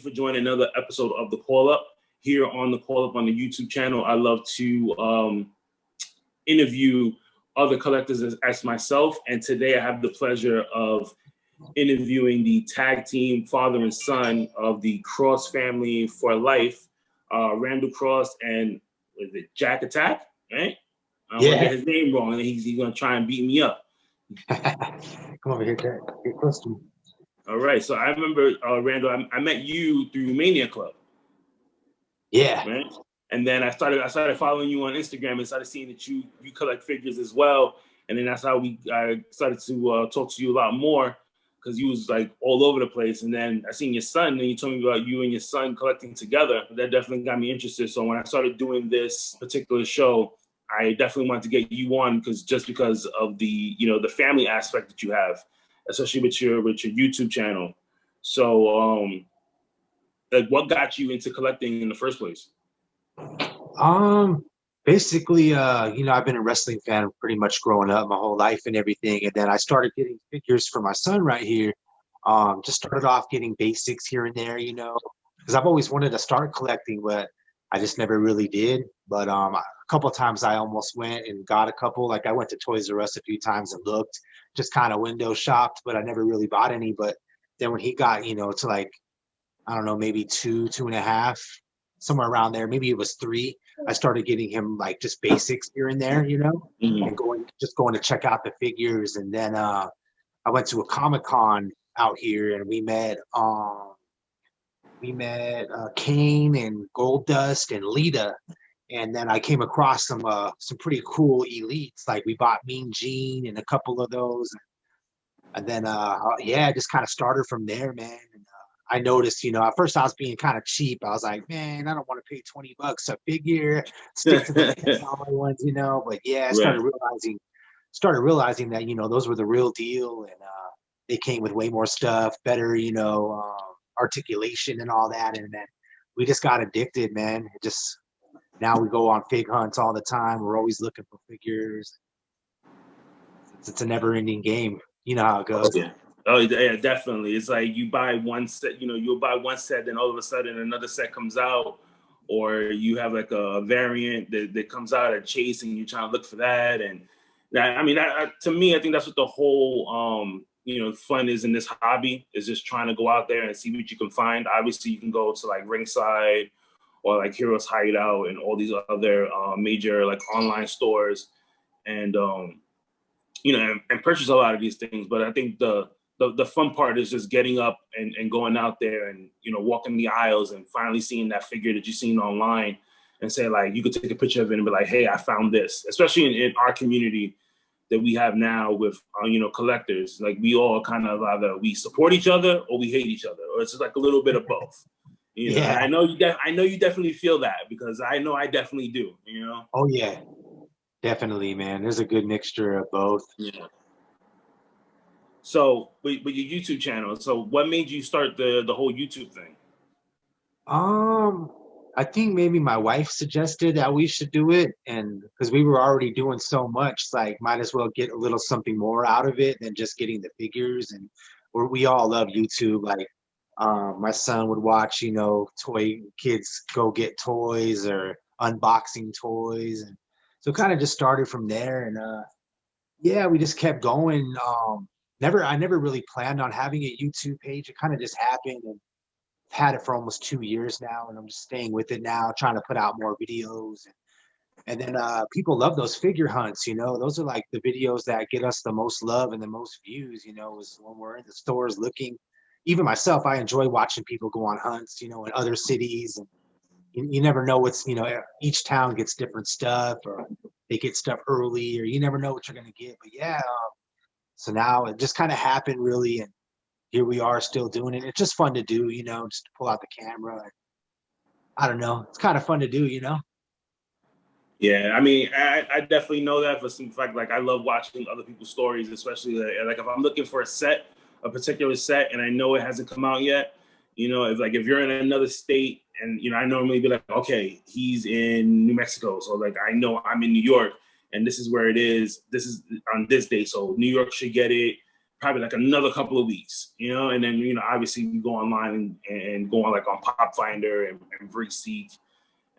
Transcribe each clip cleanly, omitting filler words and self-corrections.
for joining another episode of The Call Up. Here on The Call Up on the YouTube channel, I love to interview other collectors as myself. And today I have the pleasure of interviewing the tag team father and son of the Cross Family for Life, Randall Cross and Jack Attack, right? I'm gonna get his name wrong, and he's gonna try and beat me up. Come over here, Jack. Get close to me. All right. So I remember, Randall, I met you through Mania Club. Yeah. Right. And then I started following you on Instagram and started seeing that you collect figures as well. And then that's how I started to talk to you a lot more, because you was like all over the place. And then I seen your son, and you told me about you and your son collecting together. That definitely got me interested. So when I started doing this particular show, I definitely wanted to get you on because of the the family aspect that you have, especially with your YouTube channel. So like, what got you into collecting in the first place? Basically, I've been a wrestling fan pretty much growing up my whole life and everything. And then I started getting figures for my son right here. Just started off getting basics here and there, because I've always wanted to start collecting, but I just never really did. But a couple of times I almost went and got a couple. Like I went to Toys R Us a few times and looked, just kind of window shopped, but I never really bought any. But then when he got, to like, I don't know, maybe 2.5, somewhere around there, maybe it was 3. I started getting him like just basics here and there, and going to check out the figures. And then I went to a Comic-Con out here, and we met Kane and Goldust and Lita. And then I came across some pretty cool elites. Like we bought Mean Gene and a couple of those. And then just kind of started from there, man. And I noticed, at first I was being kind of cheap. I was like, man, I don't want to pay $20 a figure, stick to the dollar ones, But yeah, I started realizing that, those were the real deal, and they came with way more stuff, better, articulation and all that. And then we just got addicted, man. Now we go on fig hunts all the time. We're always looking for figures. It's a never-ending game. You know how it goes. Oh yeah, definitely. It's like you buy one set, you'll buy one set, then all of a sudden another set comes out, or you have like a variant that comes out at Chase, and you're trying to look for that. And to me, I think that's what the whole fun is in this hobby, is just trying to go out there and see what you can find. Obviously, you can go to like Ringside or like Heroes Hideout and all these other major like online stores, and and purchase a lot of these things. But I think the fun part is just getting up and going out there and, walking the aisles and finally seeing that figure that you've seen online, and say, like, you could take a picture of it and be like, hey, I found this. Especially in our community that we have now with, collectors. Like, we all kind of either we support each other or we hate each other, or it's just like a little bit of both. Yeah. And I know you definitely feel that, because I know I definitely do, Oh, yeah. Definitely, man. There's a good mixture of both. Yeah. So with your YouTube channel, so what made you start the whole YouTube thing? I think maybe my wife suggested that we should do it, and because we were already doing so much, like might as well get a little something more out of it than just getting the figures. And we all love YouTube. Like my son would watch, toy kids go get toys or unboxing toys, and so kind of just started from there. And we just kept going. I never really planned on having a YouTube page. It kind of just happened, and I've had it for almost 2 years now, and I'm just staying with it now, trying to put out more videos. And then people love those figure hunts, those are like the videos that get us the most love and the most views, is when we're in the stores looking. Even myself, I enjoy watching people go on hunts, in other cities. And you never know what's, each town gets different stuff, or they get stuff early, or you never know what you're going to get. But so now it just kind of happened, really, and here we are still doing it. It's just fun to do, just to pull out the camera. And, I don't know. It's kind of fun to do, Yeah, I definitely know that for some fact. Like, I love watching other people's stories, especially like if I'm looking for a particular set, and I know it hasn't come out yet. If you're in another state, and I normally be like, okay, he's in New Mexico, so like I know I'm in New York, and this is where it is. This is on this day, so New York should get it probably like another couple of weeks, you know, and then, you know, obviously we go online and go on like on Pop Finder and BrickSeek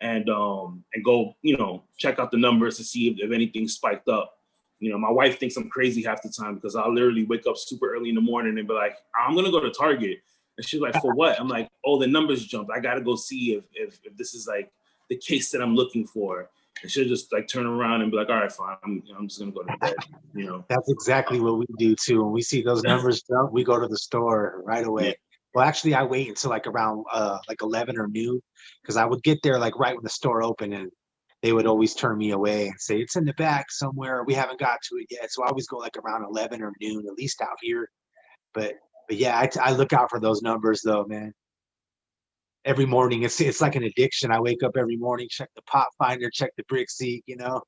and go, you know, check out the numbers to see if anything spiked up. You know, my wife thinks I'm crazy half the time because I'll literally wake up super early in the morning and be like, I'm gonna go to Target. And she's like, for what? I'm like, oh, the numbers jumped. I gotta go see if this is like the case that I'm looking for. And she'll just like turn around and be like, all right, fine, I'm just gonna go to bed, you know. That's exactly what we do too. When we see those numbers jump, we go to the store right away. Yeah. Well, actually, I wait until like around like 11 or noon, because I would get there like right when the store opened, and they would always turn me away and say it's in the back somewhere. We haven't got to it yet, so I always go like around 11 or noon, at least out here. But yeah, I look out for those numbers though, man. Every morning, it's like an addiction. I wake up every morning, check the Pop Finder, check the BrickSeek, you know.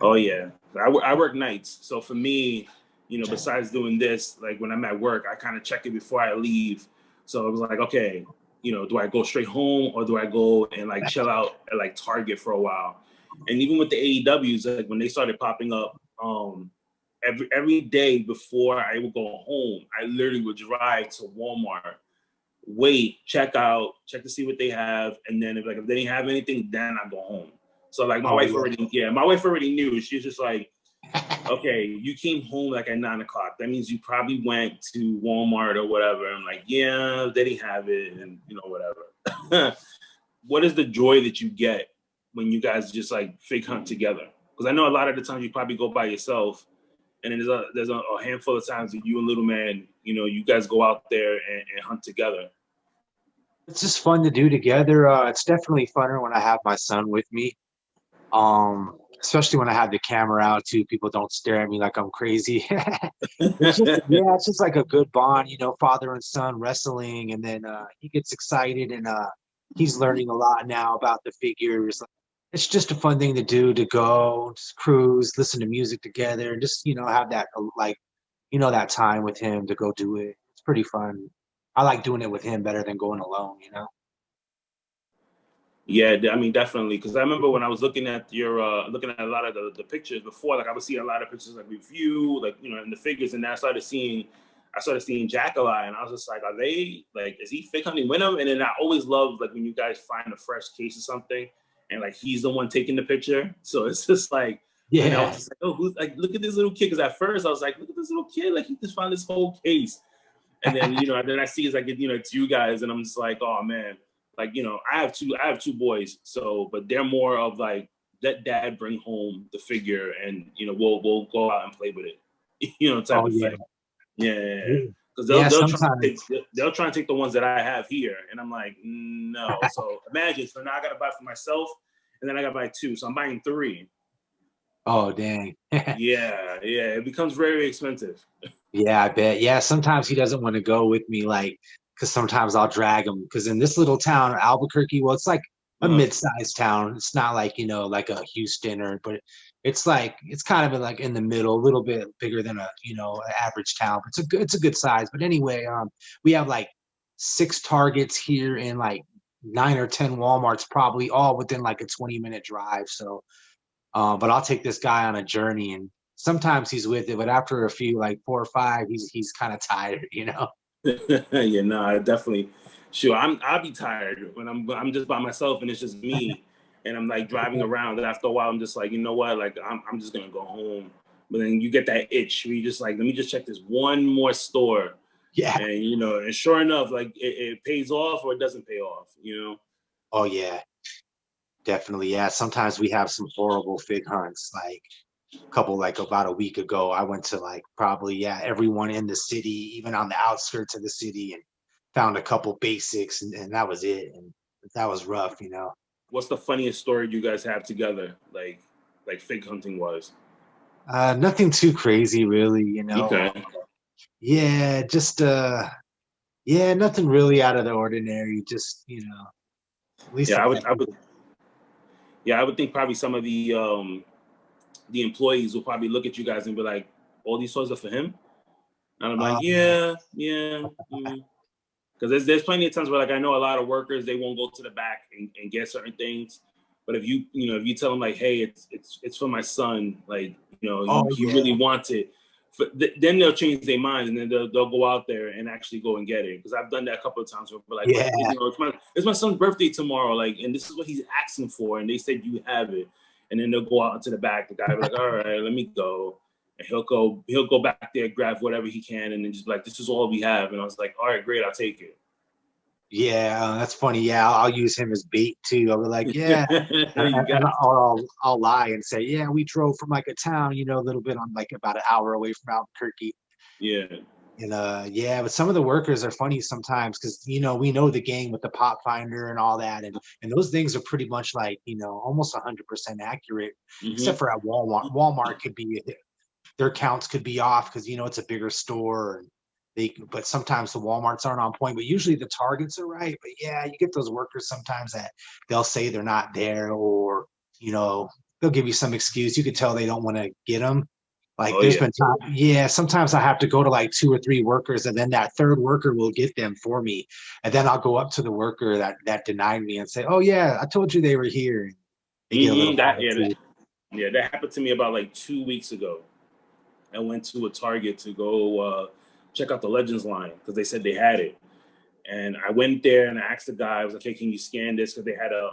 Oh yeah, I work nights, so for me, you know, besides doing this, like when I'm at work, I kind of check it before I leave. So it was like, okay, you know, do I go straight home or do I go and like chill out at like Target for a while? And even with the AEWs, like when they started popping up, every day before I would go home, I literally would drive to Walmart, wait, check out, check to see what they have, and then if they didn't have anything, then I go home. So like my wife already knew. She's just like, okay, you came home like at 9 o'clock. That means you probably went to Walmart or whatever. I'm like, yeah, they didn't have it, and you know, whatever. What is the joy that you get when you guys just like fig hunt together? Because I know a lot of the times you probably go by yourself, and then there's a handful of times that you and Little Man, you know, you guys go out there and hunt together. It's just fun to do together. It's definitely funner when I have my son with me. Especially when I have the camera out too, people don't stare at me like I'm crazy. It's just like a good bond, you know, father and son wrestling, and then he gets excited, and he's learning a lot now about the figures. It's just a fun thing to do, to go, just cruise, listen to music together, and just, you know, have that like, you know, that time with him to go do it. It's pretty fun. I like doing it with him better than going alone, you know. Yeah, I mean, definitely. Because I remember when I was looking at looking at a lot of the pictures before, like I would see a lot of pictures like with you, like, you know, and the figures, and then I started seeing Jack a lot, and I was just like, are they like, is he fake hunting with him? And then I always love like when you guys find a fresh case or something, and like he's the one taking the picture. So it's just like, and I was Yeah. just like, oh, who's like, look at this little kid. Because at first I was like, look at this little kid, like he just found this whole case. And then, you know, then I see it's like, you know, it's you guys, and I'm just like, oh man, like, you know, I have two boys, so, but they're more of like, let dad bring home the figure, and you know, we'll go out and play with it, you know, type Oh of yeah. thing. Yeah, Yeah. because Yeah, they'll sometimes. they'll try and take the ones that I have here, and I'm like, no. So imagine, so now I gotta buy for myself, and then I gotta buy two, so I'm buying three. Oh dang. Yeah, it becomes very expensive. Yeah, I bet. Yeah, sometimes he doesn't want to go with me, like, because sometimes I'll drag him. Because in this little town, Albuquerque, well, it's like a Uh, mid-sized town. It's not like, you know, like a Houston, but it's like it's kind of like in the middle, a little bit bigger than a, you know, an average town. But it's a good size. But anyway, we have like 6 Targets here and like 9 or 10 Walmarts, probably all within like a 20-minute drive. So but I'll take this guy on a journey, and sometimes he's with it, but after a few, like 4 or 5, he's kind of tired, you know? yeah, no, I definitely. Sure, I'll be tired when I'm just by myself and it's just me, and I'm like driving around. And after a while, I'm just like, you know what? Like I'm just gonna go home. But then you get that itch where you just like, let me just check this one more store, Yeah. and you know, and sure enough, like it pays off or it doesn't pay off. You know. Oh yeah, definitely. Yeah. Sometimes we have some horrible fig hunts. Like a couple, like about a week ago, I went to like probably, yeah, everyone in the city, even on the outskirts of the city, and found a couple basics, and that was it. And that was rough, you know? What's the funniest story you guys have together, like fig hunting was? Nothing too crazy, really, you know? Okay. Yeah, just, yeah, nothing really out of the ordinary. Just, you know, at least Yeah, I I would. Yeah, I would think probably some of the employees will probably look at you guys and be like, all these toys are for him. And I'm like, um, yeah. Because there's plenty of times where like I know a lot of workers, they won't go to the back and get certain things. But if you tell them like, hey, it's for my son, like, you know, oh he yeah, really wants it. then they'll change their mind, and then they'll go out there and actually go and get it. Because I've done that a couple of times where we're like, Yeah. you know, it's my son's birthday tomorrow, like, and this is what he's asking for, and they said you have it, and then they'll go out into the back. The guy will be like, all right, let me go, and he'll go back there, grab whatever he can, and then just be like, this is all we have, and I was like, all right, great, I'll take it. Yeah, that's funny. Yeah, I'll use him as bait too. I'll be like, yeah, I'll lie and say, yeah, we drove from like a town, you know, a little bit on like about an hour away from Albuquerque. Yeah. And yeah, but some of the workers are funny sometimes because you know we know the game with the pop finder and all that, and those things are pretty much like you know almost 100% accurate, except for at Walmart. Walmart could be their counts could be off because you know it's a bigger store and but sometimes the Walmarts aren't on point, but usually the Targets are right. But yeah, you get those workers sometimes that they'll say they're not there, or you know they'll give you some excuse. You could tell they don't want to get them. Like there's been time, yeah, sometimes I have to go to like 2 or 3 workers, and then that third worker will get them for me, and then I'll go up to the worker that denied me and say, oh yeah, I told you they were here. And they get a little that happened to me about like 2 weeks ago. I went to a Target to go check out the Legends line because they said they had it. And I went there and I asked the guy, I was like, hey, can you scan this? Because they had a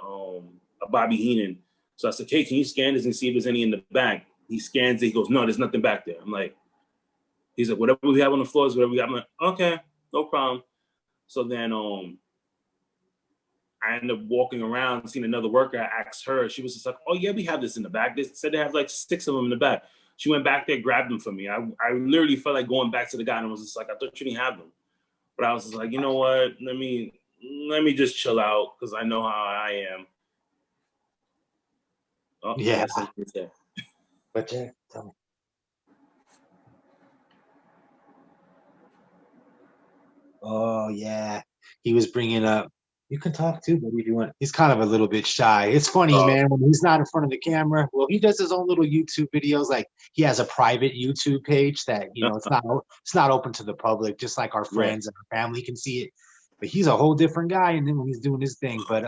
Bobby Heenan. So I said, hey, can you scan this and see if there's any in the back? He scans it. He goes, no, there's nothing back there. I'm like, he's like, whatever we have on the floor is whatever we got. I'm like, okay, no problem. So then I ended up walking around and seeing another worker. I asked her. She was just like, oh, yeah, we have this in the back. They said they have like 6 of them in the back. She went back there, grabbed them for me. I literally felt like going back to the guy and was just like, I thought you didn't have them. But I was just like, you know what? Let me just chill out because I know how I am. Oh, yeah. But yeah, tell me. Oh yeah, he was bringing up. You can talk too, buddy, if you want. He's kind of a little bit shy. It's funny, man, when he's not in front of the camera. Well, he does his own little YouTube videos. Like he has a private YouTube page that you know it's not open to the public, just like our friends and our family can see it. But he's a whole different guy, and then when he's doing his thing. But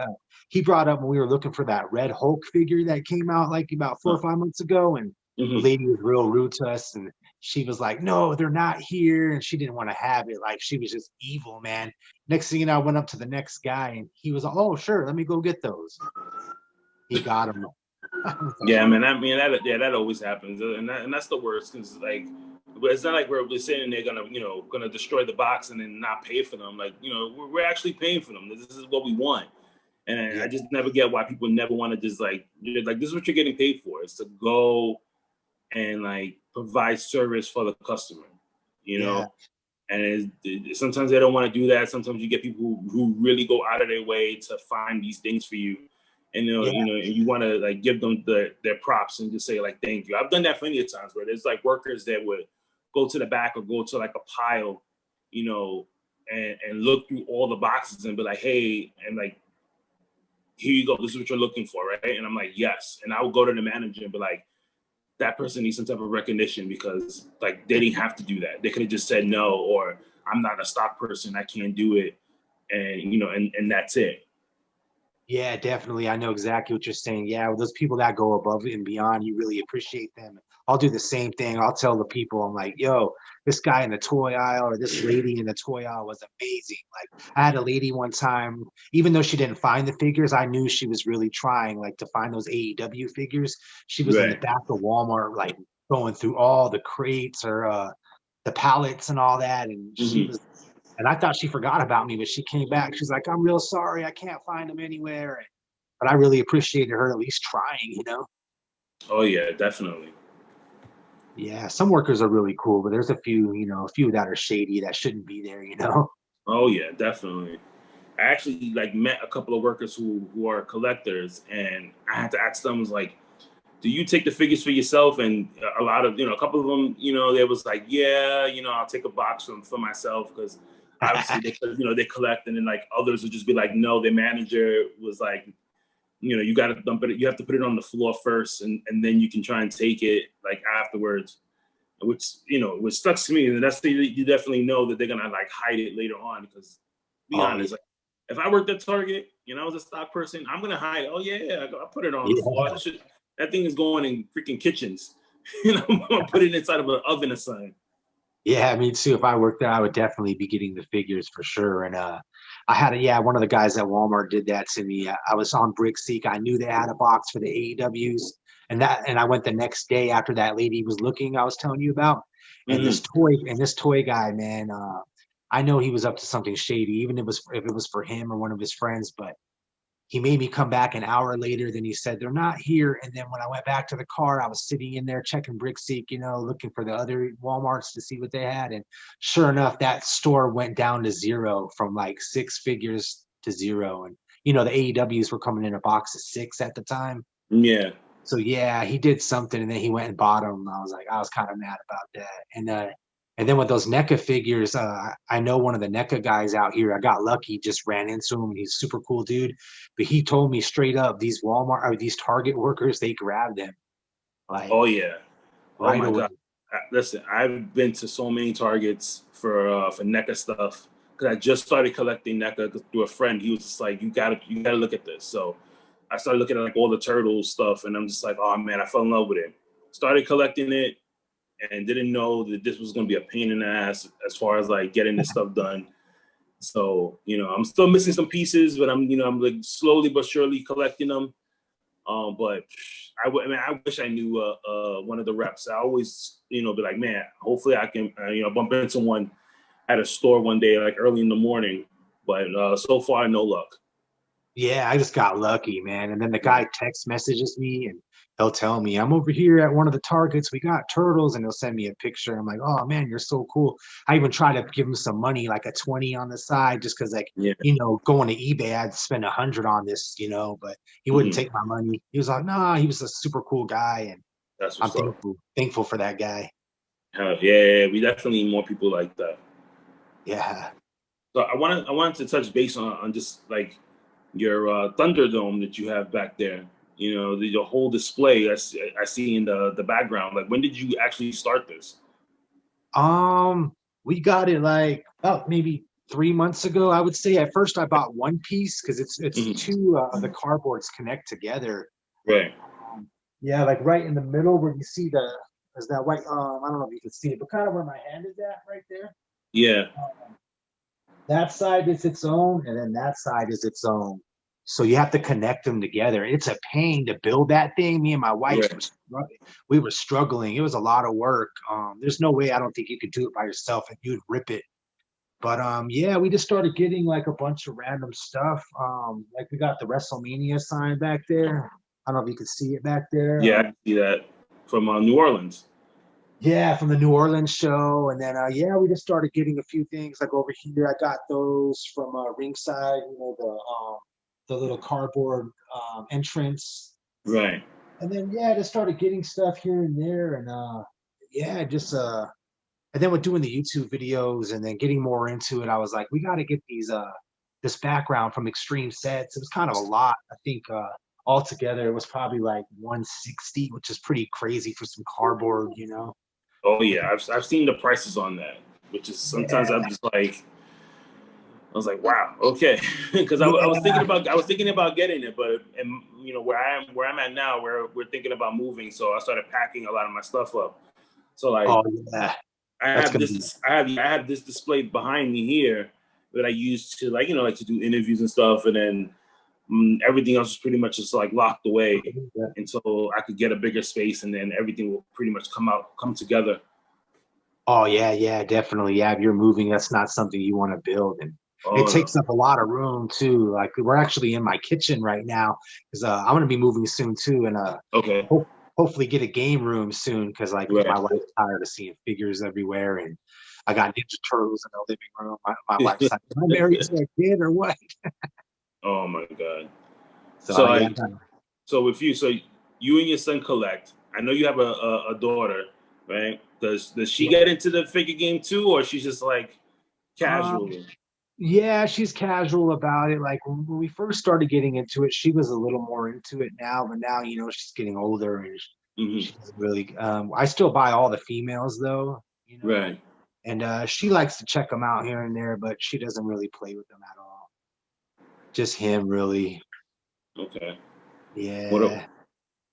he brought up when we were looking for that Red Hulk figure that came out like about 4 or 5 months ago, and the lady was real rude to us, and she was like, no, they're not here. And she didn't want to have it. Like she was just evil, man. Next thing you know, I went up to the next guy and he was like, oh, sure, let me go get those. He got them. Yeah, man. That always happens. And that's the worst because like, but it's not like we're saying they're gonna destroy the box and then not pay for them. Like, you know, we're actually paying for them. This is what we want. And I just never get why people never want to just like this is what you're getting paid for. It's to go and like provide service for the customer, you know. And sometimes they don't want to do that. Sometimes you get people who really go out of their way to find these things for you, and you know, and you want to like give them their props and just say like thank you. I've done that plenty of times where there's like workers that would go to the back or go to like a pile, you know, and look through all the boxes and be like, hey, and like, here you go. This is what you're looking for, right? And I'm like, yes. And I would go to the manager and be like, that person needs some type of recognition because like they didn't have to do that. They could have just said no, or I'm not a stock person, I can't do it. And you know, and that's it. Yeah, definitely. I know exactly what you're saying. Yeah, those people that go above and beyond, you really appreciate them. I'll do the same thing. I'll tell the people, I'm like, yo, this guy in the toy aisle or this lady in the toy aisle was amazing. Like I had a lady one time, even though she didn't find the figures, I knew she was really trying like to find those AEW figures. She was in the back of Walmart, like going through all the crates or the pallets and all that. And she was, and I thought she forgot about me, but she came back. She's like, I'm real sorry. I can't find them anywhere. But I really appreciated her at least trying, you know? Oh, yeah, definitely. Yeah, some workers are really cool, but there's a few, you know, a few that are shady that shouldn't be there, you know? Oh, yeah, definitely. I actually like met a couple of workers who are collectors, and I had to ask them, was like, do you take the figures for yourself? And a lot of, you know, a couple of them, you know, they was like, yeah, you know, I'll take a box for myself because obviously they collect, and then like others would just be like, no, their manager was like, you know, you got to dump it. You have to put it on the floor first, and then you can try and take it like afterwards, which, you know, which sucks to me. And that's you definitely know that they're gonna like hide it later on because, be honest, like, if I worked at Target, you know, I was a stock person, I'm gonna hide. Oh yeah, I put it on the floor. That thing is going in freaking kitchens. You know, I'm gonna put it inside of an oven or something. Yeah, me too. If I worked there, I would definitely be getting the figures for sure. And I had one of the guys at Walmart did that to me. I was on BrickSeek. I knew they had a box for the AEWs, and I went the next day after that lady was looking. I was telling you about, and Hmm. this toy guy, man. I know he was up to something shady, even if it was for him or one of his friends, but he made me come back an hour later. Then he said they're not here. And then when I went back to the car, I was sitting in there checking BrickSeek, looking for the other Walmarts to see what they had. And sure enough, that store went down to zero, from like six figures to zero. And the AEWs were coming in a box of six at the time. Yeah. So yeah, he did something, and then he went and bought them. I was kind of mad about that. And then with those NECA figures, I know one of the NECA guys out here. I got lucky, just ran into him, and he's a super cool dude. But he told me straight up, these Walmart or these Target workers, they grabbed him like Oh yeah. Oh right my away. God. Listen, I've been to so many Targets for NECA stuff because I just started collecting NECA through a friend. He was just like, you gotta look at this. So I started looking at like all the Turtles stuff, and I'm just like, oh man, I fell in love with it. Started collecting it, and didn't know that this was gonna be a pain in the ass as far as like getting this stuff done. So I'm still missing some pieces, but I'm like slowly but surely collecting them. But I wish I knew one of the reps. I always, be like, man, hopefully I can, bump into one at a store one day, like early in the morning. But so far, no luck. Yeah, I just got lucky, man. And then the Right. guy text messages me, and he'll tell me, I'm over here at one of the Targets. We got turtles. And he'll send me a picture. I'm like, oh, man, you're so cool. I even try to give him some money, like a 20 on the side, just because, like, Yeah. going to eBay, I'd spend 100 on this, but he wouldn't Hmm. take my money. He was like, nah, he was a super cool guy. And That's I'm what's up. thankful for that guy. Yeah, we definitely need more people like that. Yeah. So I wanted to touch base on just like your Thunderdome that you have back there. The whole display I see in the background. Like, when did you actually start this? We got it like about maybe 3 months ago. I would say at first I bought one piece because it's Hmm. two of the cardboards connect together. Right. Yeah, like right in the middle where you see there's that white. I don't know if you can see it, but kind of where my hand is at, right there. Yeah. That side is its own, and then that side is its own. So you have to connect them together. It's a pain to build that thing. Me and my wife Right. we were struggling. It was a lot of work. There's no way I don't think you could do it by yourself, and you'd rip it. But yeah, we just started getting like a bunch of random stuff. Like we got the WrestleMania sign back there. I don't know if you can see it back there. Yeah, I see that from New Orleans. Yeah, from the New Orleans show. And then yeah, we just started getting a few things like over here. I got those from ringside, the little cardboard entrance. Right. And then yeah, I just started getting stuff here and there. And yeah, just and then with doing the YouTube videos and then getting more into it, I was like, we got to get this background from Extreme Sets. It was kind of a lot. I think altogether it was probably like 160, which is pretty crazy for some cardboard. Oh yeah, I've seen the prices on that, which is sometimes Yeah, I'm just like, I was like, wow, okay, because yeah. I was thinking about getting it, but and where I'm at now, where we're thinking about moving, so I started packing a lot of my stuff up. So like Oh yeah, I that's have gonna be. this I have this display behind me here that I use to like to do interviews and stuff, and then everything else is pretty much just like locked away until I could get a bigger space, and then everything will pretty much come together. Oh yeah, yeah, definitely. Yeah, if you're moving, that's not something you want to build, and it Oh no. takes up a lot of room too. Like we're actually in my kitchen right now because I'm gonna be moving soon too, and Okay. hopefully get a game room soon because like Right. my wife's tired of seeing figures everywhere, and I got Ninja Turtles in the living room. My wife's like, "Am I married to a kid or what?" Oh my god. So So yeah, like, so with you, so you and your son collect. I know you have a daughter, right? Does she yeah. get into the figure game too, or she's just like Um, casually? yeah, she's casual about it. Like when we first started getting into it, she was a little more into it now, but now she's getting older and Hmm. she doesn't really. I still buy all the females though. Right. And she likes to check them out here and there, but she doesn't really play with them at all. Just him, really. Okay. What a-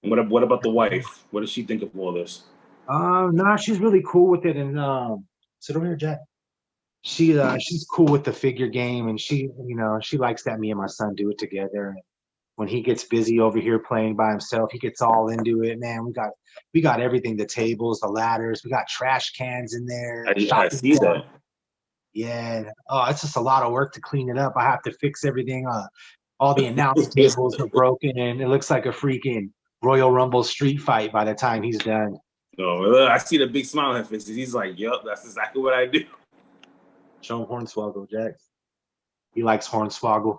Yeah. what about the wife? What does she think of all this? Nah, she's really cool with it, and Sit over here, Jack. She's cool with the figure game, and she likes that me and my son do it together. And when he gets busy over here playing by himself, he gets all into it. Man, we got everything: the tables, the ladders, we got trash cans in there, I shopping see cart. that. Yeah. Oh, it's just a lot of work to clean it up. I have to fix everything. All the announce tables are broken, and it looks like a freaking Royal Rumble street fight by the time he's done. No, I see the big smile on his face. He's like, "Yep, that's exactly what I do." Show him Hornswoggle, Jack. He likes Hornswoggle.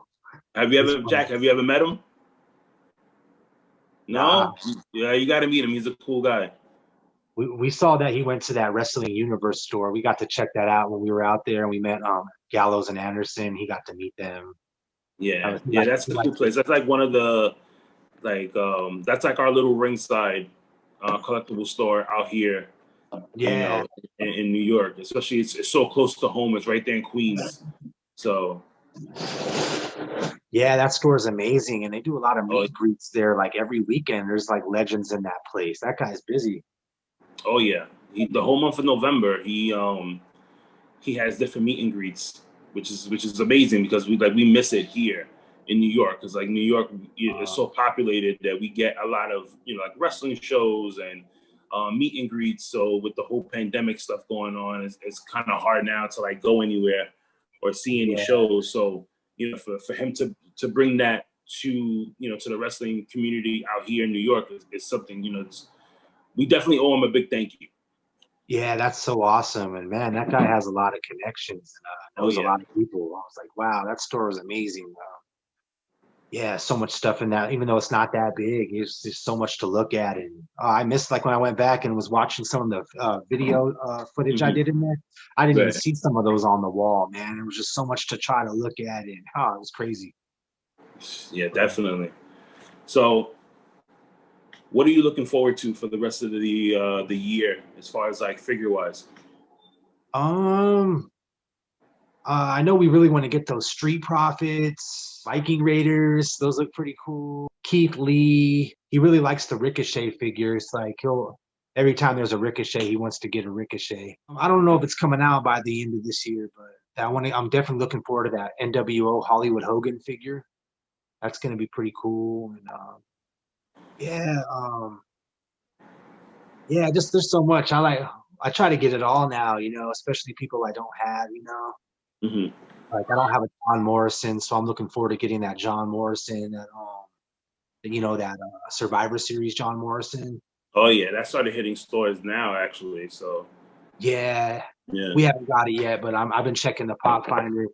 Jack? Have you ever met him? Nah, No. Yeah, you got to meet him. He's a cool guy. we saw that he went to that Wrestling Universe store. We got to check that out when we were out there, and we met Gallows and Anderson. He got to meet them. Yeah, that's the cool place. That's like one of the that's like our little ringside collectible store out here. Yeah. In New York, especially it's so close to home. It's right there in Queens. So yeah, that store is amazing, and they do a lot of meet and greets there. Like every weekend, there's like legends in that place. That guy's busy. Oh yeah, the whole month of November, he has different meet and greets, which is amazing because we miss it here in New York because like New York is so populated that we get a lot of like wrestling shows and meet and greets. So with the whole pandemic stuff going on, it's kind of hard now to like go anywhere or see any shows. So for him to bring that to to the wrestling community out here in New York is something we definitely owe him a big thank you. Yeah, that's so awesome. And man, that guy has a lot of connections and knows a lot of people. I was like, wow, that store is amazing. Yeah, so much stuff in that, even though it's not that big, it's just so much to look at. And I missed like when I went back and was watching some of the video footage I did in there. I didn't even see some of those on the wall, man. There was just so much to try to look at, and it was crazy. Yeah, definitely. So what are you looking forward to for the rest of the year as far as like figure wise? I know we really want to get those Street Profits, Viking Raiders. Those look pretty cool. Keith Lee, he really likes the Ricochet figures. Like every time there's a Ricochet, he wants to get a Ricochet. I don't know if it's coming out by the end of this year, but I'm definitely looking forward to that NWO Hollywood Hogan figure. That's going to be pretty cool. And just there's so much. I try to get it all now, especially people I don't have, Mm-hmm. Like I don't have a John Morrison, so I'm looking forward to getting that John Morrison, that Survivor Series John Morrison. Oh yeah, that started hitting stores now actually. So yeah, we haven't got it yet, but I've been checking the Pop Finder.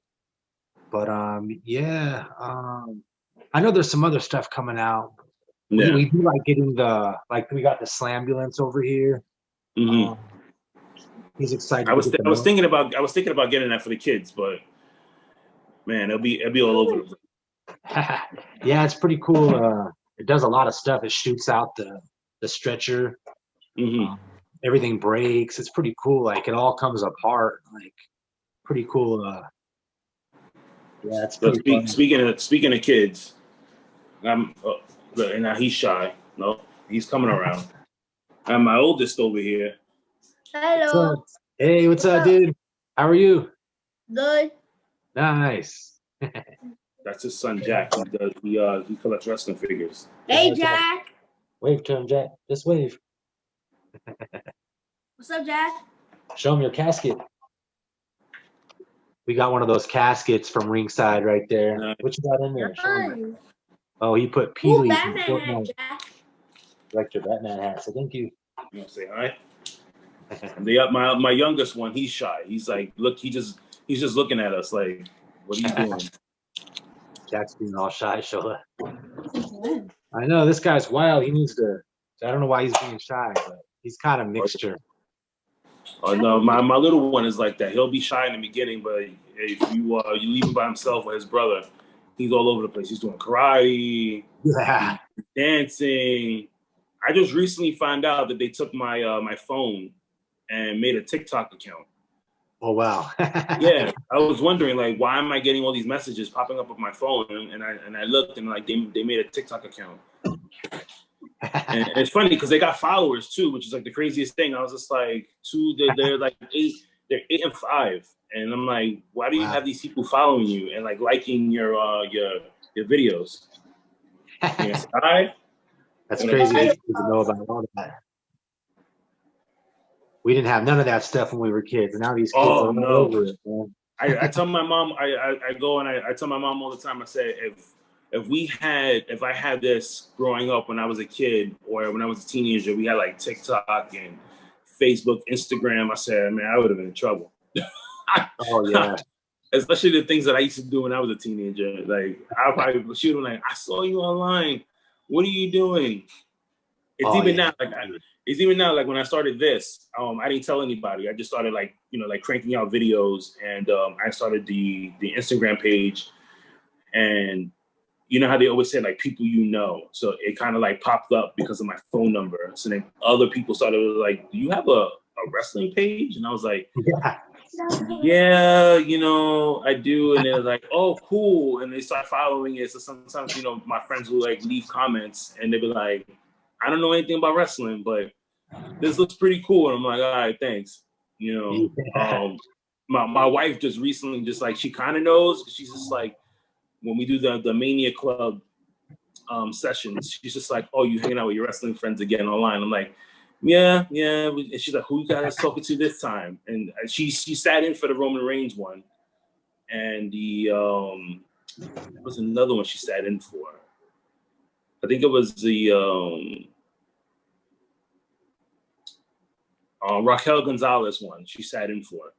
But I know there's some other stuff coming out. Yeah. We do like getting we got the Slambulance over here. Mm-hmm. He's excited. I was thinking about getting that for the kids, but man, it'll be all over the place. Yeah, it's pretty cool. It does a lot of stuff. It shoots out the stretcher. Mm-hmm. Everything breaks. It's pretty cool. Like it all comes apart. Like pretty cool. Yeah, it's pretty fun. Speaking of kids, and now he's shy. No, he's coming around. I'm my oldest over here. Hello. Hey, what's up, dude? How are you? Good. Nice. That's his son, Jack. He collects wrestling figures. Hey, Jack. Wave to him, Jack. Just wave. What's up, Jack? Show him your casket. We got one of those caskets from ringside right there. Nice. What you got in there? Nice. Oh, he put Peely. Batman hat, Jack. Like your Batman hat. So thank you. You want to say hi? My youngest one, he's shy. He's like, look, he's just looking at us like, what are you doing? Jack's being all shy, Shola. I know this guy's wild. He needs to. I don't know why he's being shy, but he's kind of mixture. Oh no, my little one is like that. He'll be shy in the beginning, but if you leave him by himself with his brother, he's all over the place. He's doing karate, dancing. I just recently found out that they took my phone and made a TikTok account. Oh wow! Yeah, I was wondering like, why am I getting all these messages popping up on my phone? And I looked and like they made a TikTok account. And it's funny because they got followers too, which is like the craziest thing. I was just like, they're like they're 8 and 5, and I'm like, why do you have these people following you and like liking your videos? Yes, That's crazy that you know about all that. We didn't have none of that stuff when we were kids, and now these kids are all over it, man. I tell my mom, I go and I tell my mom all the time. I say, if I had this growing up when I was a kid or when I was a teenager, we had like TikTok and Facebook, Instagram. I said, man, I would have been in trouble. Oh yeah. Especially the things that I used to do when I was a teenager. Like I probably shoot them like, I saw you online. What are you doing? It's even now, like when I started this, I didn't tell anybody. I just started like cranking out videos, and I started the Instagram page, and you know how they always say like people so it kind of like popped up because of my phone number. So then other people started like, do you have a wrestling page? And I was like, yeah, I do. And they're like, oh, cool. And they start following it. So sometimes, my friends will like leave comments and they'll be like, I don't know anything about wrestling, but this looks pretty cool. And I'm like, all right, thanks. My wife just recently she kind of knows. She's just like, when we do the Mania Club sessions, she's just like, oh, you hanging out with your wrestling friends again online. I'm like, yeah. And she's like, who you guys talking to this time? And she sat in for the Roman Reigns one. And there was another one she sat in for. I think it was the Raquel Gonzalez one she sat in for.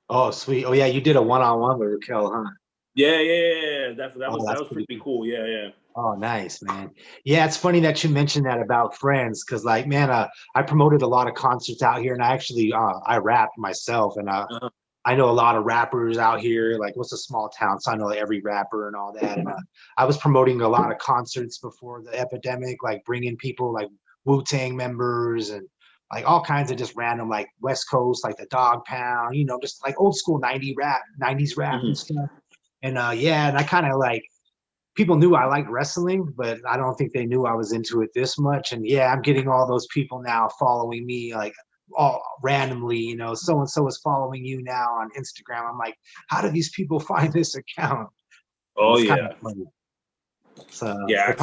Oh, sweet. Oh, yeah, you did a one-on-one with Raquel, huh? Yeah. That was pretty cool. Yeah. Oh, nice, man. Yeah, it's funny that you mentioned that about friends, because like, man, I promoted a lot of concerts out here, and I actually I rap myself, and I know a lot of rappers out here. Like, what's a small town? So I know every rapper and all that. And I was promoting a lot of concerts before the epidemic, like bringing people like Wu-Tang members and like all kinds of just random like West Coast, like the Dog Pound, just like old school 90s rap and stuff. And and I kind of like, people knew I liked wrestling, but I don't think they knew I was into it this much. And yeah, I'm getting all those people now following me like all randomly, so-and-so is following you now on Instagram. I'm like, how do these people find this account? Oh, yeah. So yeah,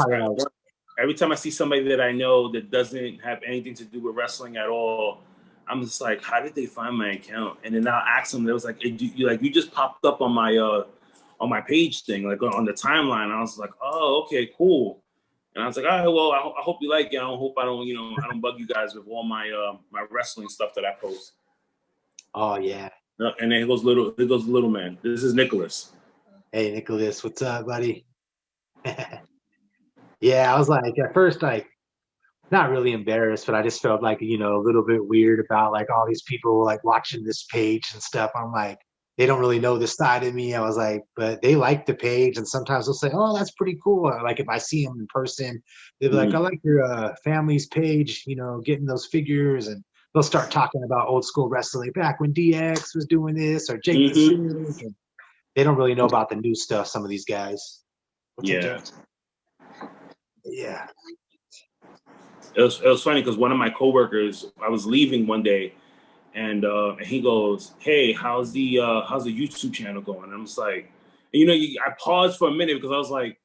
every time I see somebody that I know that doesn't have anything to do with wrestling at all, I'm just like, how did they find my account? And then I'll ask them, they was like, you just popped up on my page thing, like on the timeline. I was like, oh, okay, cool. And I was like, all right, well, I hope you like it. I don't bug you guys with all my my wrestling stuff that I post. Oh yeah. And then here goes little man. This is Nicholas. Hey Nicholas, what's up, buddy? Yeah, I was like at first like not really embarrassed, but I just felt like a little bit weird about like all these people like watching this page and stuff. I'm like, they don't really know this side of me. I was like, but they like the page, and sometimes they'll say, oh, that's pretty cool. Like if I see them in person, they'll be like, I like your family's page, getting those figures, and they'll start talking about old school wrestling back when DX was doing this or Jake the Snake. And they don't really know about the new stuff, some of these guys. Yeah. Yeah. It was funny because one of my coworkers, I was leaving one day, and he goes, "Hey, how's the YouTube channel going?" And I'm just like, I paused for a minute because I was like,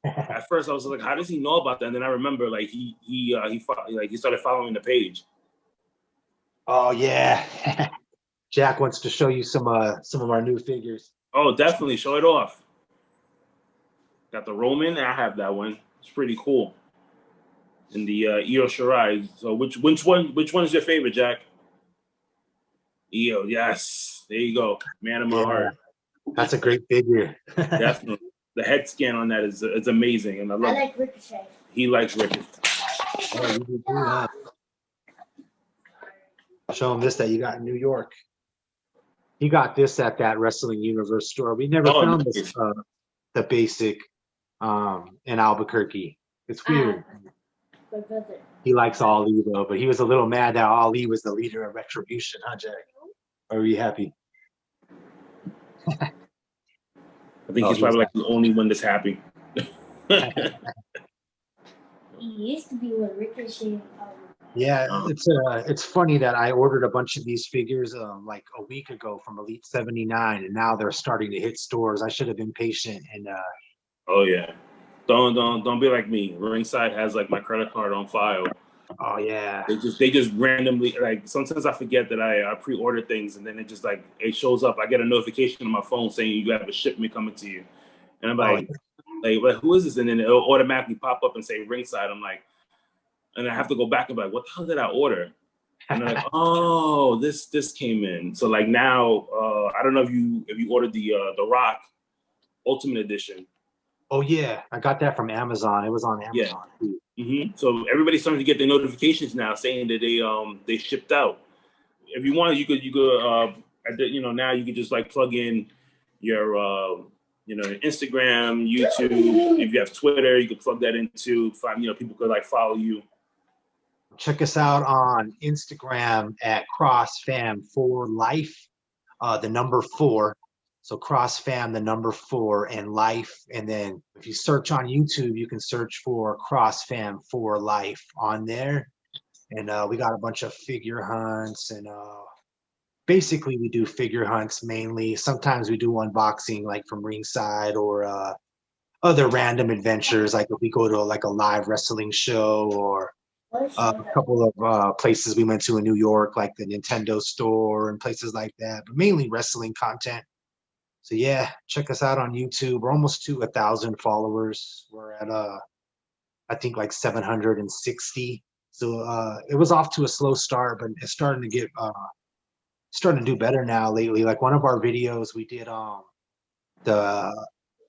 at first I was like, how does he know about that? And then I remember like he started following the page. Oh yeah, Jack wants to show you some of our new figures. Oh, definitely show it off. Got the Roman. I have that one. It's pretty cool. And the Io Shirai. So which one is your favorite, Jack? Io, yes. There you go. Man of my heart. That's a great figure. Definitely. The head scan on that is amazing. And I like Ricochet. He likes Ricochet. Oh, you do too, huh? Show him this that you got in New York. He got this at that Wrestling Universe store. We never found this the basic in Albuquerque. It's weird. He likes Ali though, but he was a little mad that Ali was the leader of Retribution, huh, Jack? Are you happy? I think he's probably like the only one that's happy. He used to be with Ricochet Yeah, Um, it's funny that I ordered a bunch of these figures like a week ago from Elite 79, and now they're starting to hit stores. I should have been patient and oh yeah, don't be like me. Ringside has like my credit card on file. oh yeah. They just randomly, like, sometimes I forget that I pre-order things, and then it just like it shows up. I get a notification on my phone saying you have a shipment coming to you, and I'm Oh, like, who is this? And then it'll automatically pop up and say Ringside. I'm like, and I have to go back and be like, what the hell did I order? And they're like, oh, this came in. So like now, I don't know if you ordered the Rock Ultimate Edition. oh yeah, I got that from Amazon. It was on Yeah. Amazon too. So everybody's starting to get their notifications now saying that they shipped out. If you want, now you could just like plug in your Instagram, YouTube. If you have Twitter, you could plug that into. People could like follow you. Check us out on Instagram at CrossFam4LIfe, the number 4. So CrossFam, the number 4, and life. And then if you search on YouTube, you can search for CrossFam4LIfe on there. And we got a bunch of figure hunts, and basically we do figure hunts mainly. Sometimes we do unboxing like from ringside, or other random adventures, like if we go to like a live wrestling show, or a couple of places we went to in New York, like the Nintendo store and places like that, but mainly wrestling content. So yeah, check us out on YouTube. We're almost to 1,000 followers. We're at I think like 760. So it was off to a slow start, but it's starting to do better now lately. Like one of our videos we did the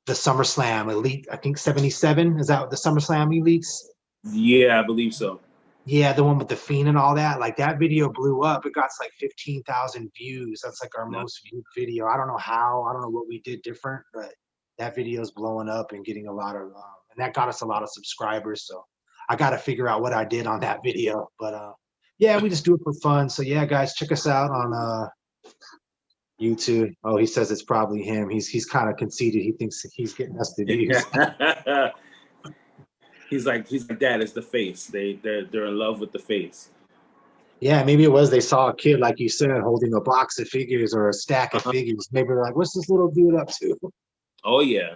SummerSlam Elite, I think 77. Is that the SummerSlam Elites? Yeah, I believe so. Yeah, the one with the Fiend and all that. Like that video blew up. It got like 15,000 views. That's like our most viewed video. I don't know how. I don't know what we did different, but that video is blowing up and getting a lot of, and that got us a lot of subscribers. So I got to figure out what I did on that video. But yeah, we just do it for fun. So yeah, guys, check us out on YouTube. Oh, he says it's probably him. He's kind of conceited. He thinks he's getting us the views. He's like, Dad, it's the face. They're in love with the face. Yeah, maybe it was they saw a kid, like you said, holding a box of figures or a stack of figures. Maybe they're like, what's this little dude up to? Oh yeah.